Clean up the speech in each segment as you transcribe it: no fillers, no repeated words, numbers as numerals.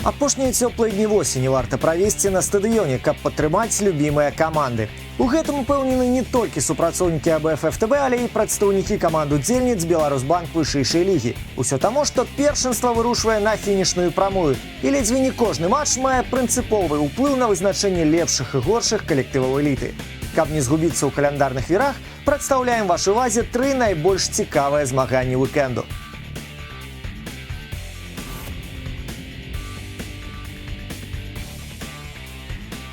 Апошнія цёплыя дні восені варта правесці на стадыёне, каб падтрымаць любімыя каманды. У гэтым упэўнены не толькі супрацоўнікі АБФ ФТБ, але і прадстаўнікі каманд-удзельніц Беларусьбанк вышэйшай лігі. Усё таму, што першынства вырушвае на фінішную прамую. І ледзьве не кожны матч мае прынцыповы ўплыў на вызначэнне лепшых і горшых калектываў эліты. Каб не згубіцца ў каляндарных вірах, прадстаўляем вашай увазе 3 найбольш цікавыя змаганні вікенду.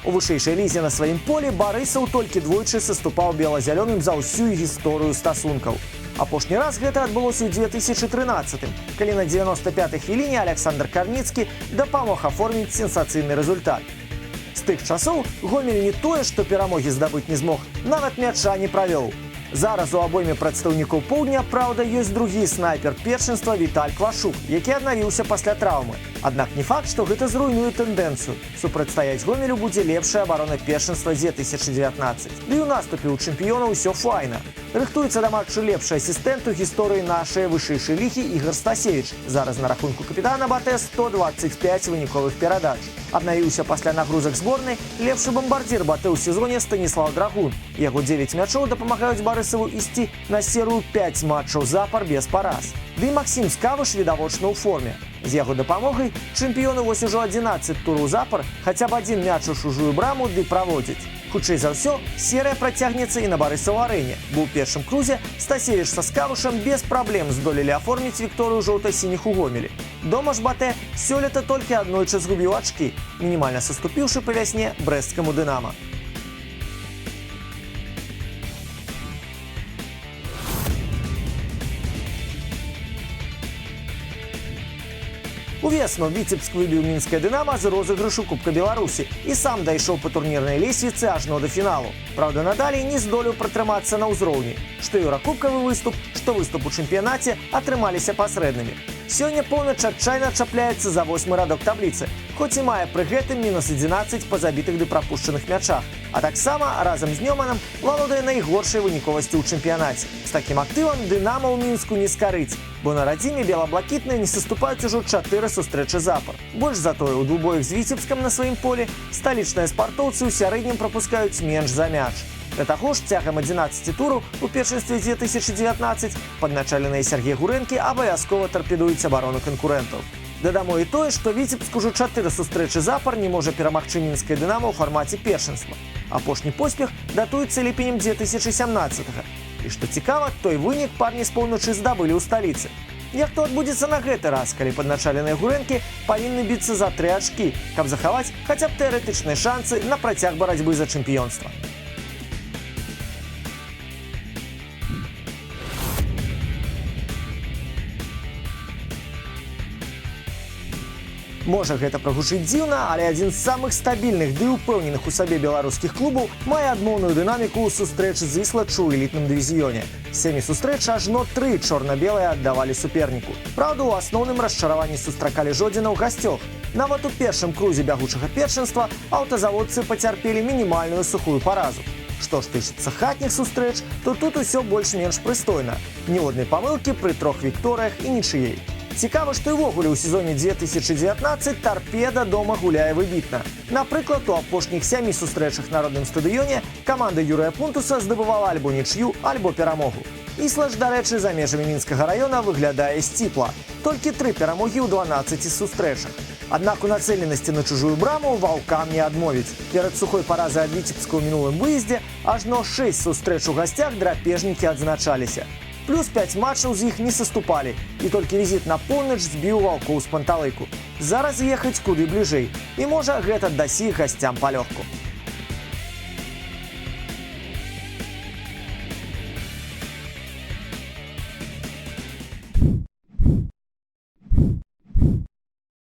У вышэйшай лізе на сваім полі Барысаў толькі двойчы саступаў бела-зялёным за ўсю гісторыю стасункаў. Апошні раз гэта адбылося ў 2013-м, калі на 95-й хвіліне Александр Карніцкі дапамог аформіць сенсацыйны рэзультат. З тых часоў Гомель не тое, што перамогі здабыць не змог, нават мяча не правёў. Зараз у абойме прадстаўнікоў поўдня, праўда, ёсць другі снайпер першынства Віталь Квашук, які аднавіўся пасля траўмы. Аднак не факт, што гэта зруйнуе тэндэнцыю. Супрацьстаяць Гомелю будзе лепшая абарона першынства 2019. Ды і ў наступе ў чэмпіёна ўсё файна. Рыхтуецца да матчу лепшы асістэнт у гісторыі нашай вышэйшай лігі Ігор Стасевіч. Зараз на рахунку капітана БАТЭ 125 выніковых перадач. Абнавіўся пасля нагрузак зборнай лепшы бамбардзір БАТЭ ў сезоне Станіслав Драгун. Яго 9 мячоў дапамагаюць Барысаву ісці на серыю 5 матчаў запар без параз. Ды і Максім Скавыш відавочна ў форме. З яго дапамогай чэмпіёны вось ужо 11 тураў запар хаця б адзін мяч у чужую браму ды праводзіць. Хутчэй за ўсё, серыя працягнецца і на Барысаў-арэне, бо ў першым крузе Стасевіч са Скавышам без праблем здолелі аформіць вікторыю жоўта-сініх у Гомелі. Дома ж БАТЭ сёлета толькі аднойчы згубіў ачкі, мінімальна саступіўшы па вясне брэсцкаму «Дынама». Увесну Віцебск выбіў мінскае «Дынама» з розыгрышу Кубка Беларусі і сам дайшоў па турнірнай лесвіцы ажно да фіналу. Праўда, надалей не здолеў пратрымацца на ўзроўні. Што еўракубкавы выступ, што выступ у чэмпіянаце атрымаліся пасрэднымі. Сёння поўнач адчайна чапляецца за 8-й радок табліцы, хоць і мае пры гэтым мінус 11 па забітых ды прапушчаных мячах. А таксама разам з Нёманам валодае найгоршай выніковасцю ў чэмпіянаце. З такім актывам «Дынама» ў Мінску не скарыць, бо на радзіме бела-блакітныя не саступаюць ужо 4 сустрэчы запар. Больш за тое, у двубоях з Віцебскам на сваім полі сталічныя спартоўцы ў сярэднім прапускаюць менш за мяч. Да таго ж, цягам 11 тураў у першынстве 2019 падначаленыя Сергей Гурэнкі абавязкова тарпедуюць абарону канкурэнтаў. Дадамо і тое, што Віцебск ужо 4 сустрэчы запар не можа перамагчы мінскае «Дынама» ў фармаце першынства. Апошні поспех датуецца ліпенем 2017-га. І што цікава, той вынік парні з поўначы здабылі ў сталіцы. Як то адбудзецца на гэты раз, калі падначаленыя Гурэнкі павінны біцца за 3 ачкі, каб захаваць хаця б тэарэтычныя шанцы на працяг барацьбы за чэмпіёнства. Можа, гэта прагучыць дзіўна, але адзін з самых стабільных ды ўпэўненых у сабе беларускіх клубаў мае адмоўную дынаміку ў сустрэчы з Іслаччу ў элітным дывізіёне. З 7 сустрэч ажно 3 чорна-белыя аддавалі суперніку. Праўда, у асноўным расчараванні сустракалі Жодзіна ў гасцёх. Нават у першым крузе бягучага першынства аўтазаводцы пацярпелі мінімальную сухую паразу. Што ж тычыцца хатніх сустрэч, то тут усё больш-менш прыстойна. Ніводнай памылкі пры 3 вікторыях і нічыей. Цікава, што і ўвогуле ў сезоне 2019 «Тарпеда» дома гуляе выбітна. Напрыклад, у апошніх 7 сустрэчах на родным стадыёне каманда Юрыя Пунтуса здабывала альбо нічыю, альбо перамогу. Іслач, дарэчы, за межамі мінскага раёна выглядае сціпла. Толькі 3 перамогі ў 12 сустрэчах. Аднак у нацэленасці на чужую браму ваўкам не адмовіць. Перад сухой паразай ад Віцебска ў мінулым выездзе ажно 6 сустрэч у гасцях драпежнікі адзначаліся. Плюс 5 матчаў з іх не саступалі, і толькі візіт на поўнач збіў ваўкоў з панталыку. Зараз ехаць куды бліжэй, і можа гэта дасі гасцям палёгку.